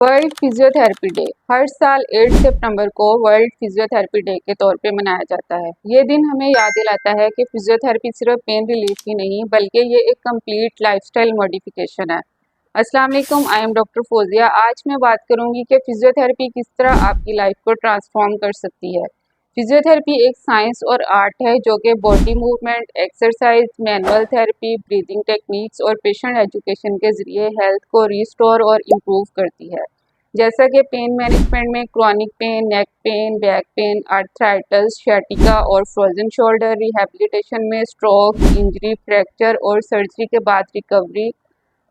World physiotherapy day हर साल 8 सितंबर को world physiotherapy day के तौर पे मनाया जाता है। ये दिन हमें याद दिलाता है कि फिजियोथेरेपी सिर्फ पेन रिलीफ ही नहीं बल्कि ये एक कंप्लीट लाइफस्टाइल मॉडिफिकेशन है। अस्सलाम वालेकुम, आई एम डॉक्टर फोजिया। आज मैं बात करूंगी कि फिजियोथेरेपी किस तरह आपकी लाइफ को ट्रांसफॉर्म कर सकती है। फिजियोथेरेपी एक साइंस और आर्ट है जो कि body movement, exercise, manual therapy, breathing techniques और पेशेंट एजुकेशन के जरिए हेल्थ को रिस्टोर और इम्प्रूव करती है। जैसा कि पेन मैनेजमेंट में chronic pain, neck pain, back pain, arthritis, sciatica और फ्रोजन शोल्डर, रिहैबिलिटेशन में स्ट्रोक, इंजरी, फ्रैक्चर और सर्जरी के बाद रिकवरी,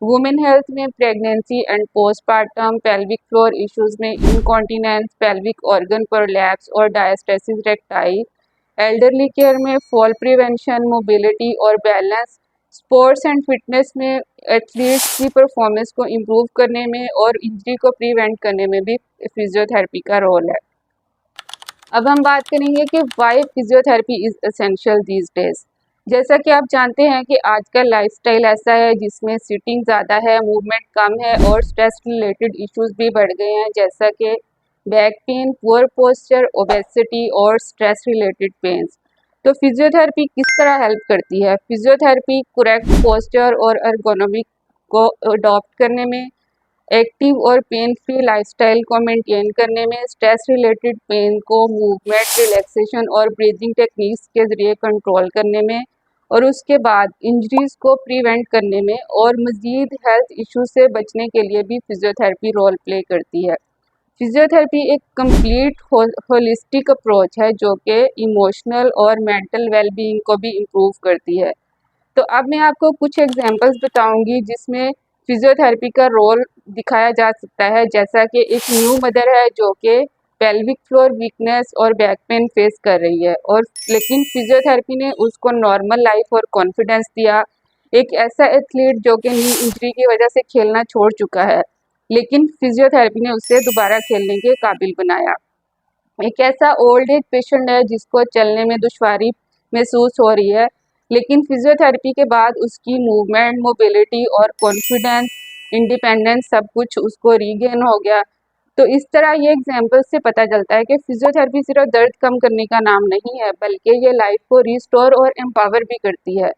वुमेन हेल्थ में pregnancy and postpartum, pelvic floor issues में इनकॉन्टिनेंस, पेल्विक ऑर्गन प्रोलैप्स और डायस्टेसिस रेक्टाई, एल्डरली केयर में fall prevention, mobility और बैलेंस, स्पोर्ट्स एंड फिटनेस में एथलीट्स की परफॉर्मेंस को इम्प्रूव करने में और इंजरी को प्रिवेंट करने में भी फिजियोथेरेपी का रोल है। अब हम बात करेंगे कि why physiotherapy is essential these days. जैसा कि आप जानते हैं कि आजकल लाइफस्टाइल ऐसा है जिसमें सिटिंग ज़्यादा है, मूवमेंट कम है और स्ट्रेस रिलेटेड इश्यूज भी बढ़ गए हैं, जैसा कि back pain, poor posture, obesity और स्ट्रेस रिलेटेड पेन्स। तो फिजियोथेरेपी किस तरह हेल्प करती है? फिजियोथेरेपी करेक्ट पोस्चर और एर्गोनोमिक को अडॉप्ट करने में, एक्टिव और पेन फ्री लाइफस्टाइल को मेंटेन करने में, स्ट्रेस रिलेटेड पेन को मूवमेंट, रिलैक्सेशन और ब्रीदिंग टेक्निक्स के जरिए कंट्रोल करने में, और उसके बाद इंजरीज को प्रिवेंट करने में और मज़ीद हेल्थ इश्यू से बचने के लिए भी फिजियोथेरेपी रोल प्ले करती है। फिजियोथेरेपी एक कंप्लीट होलिस्टिक अप्रोच है जो कि इमोशनल और मेंटल वेलबीइंग को भी इम्प्रूव करती है। तो अब मैं आपको कुछ एग्जांपल्स बताऊंगी जिसमें फिजियोथेरेपी का रोल दिखाया जा सकता है। जैसा कि एक न्यू मदर है जो कि पेल्विक फ्लोर वीकनेस और बैक पेन फेस कर रही है, और लेकिन फिजियोथेरेपी ने उसको नॉर्मल लाइफ और कॉन्फिडेंस दिया। एक ऐसा एथलीट जो कि नी इंजरी की वजह से खेलना छोड़ चुका है, लेकिन फिजियोथेरेपी ने उसे दोबारा खेलने के काबिल बनाया। एक ऐसा ओल्ड एज पेशेंट है जिसको चलने में दुश्वारी महसूस हो रही है, लेकिन फिजियोथेरेपी के बाद उसकी मूवमेंट, मोबिलिटी और कॉन्फिडेंस, इंडिपेंडेंस सब कुछ उसको रीगेन हो गया। तो इस तरह ये एग्जाम्पल से पता चलता है कि फिजियोथेरेपी सिर्फ दर्द कम करने का नाम नहीं है बल्कि ये लाइफ को रिस्टोर और एम्पावर भी करती है।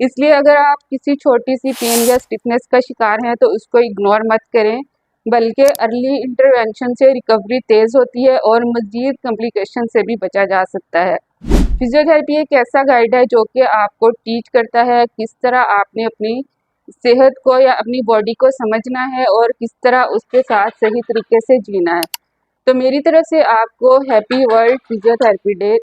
इसलिए अगर आप किसी छोटी सी पेन या स्टिफनेस का शिकार हैं तो उसको इग्नोर मत करें, बल्कि अर्ली इंटरवेंशन से रिकवरी तेज़ होती है और मज़ीद कॉम्प्लिकेशन से भी बचा जा सकता है। फिजियोथेरेपी एक ऐसा गाइड है जो कि आपको टीच करता है किस तरह आपने अपनी सेहत को या अपनी बॉडी को समझना है और किस तरह उसके साथ सही तरीके से जीना है। तो मेरी तरफ से आपको हैप्पी वर्ल्ड फिजियोथेरेपी डे।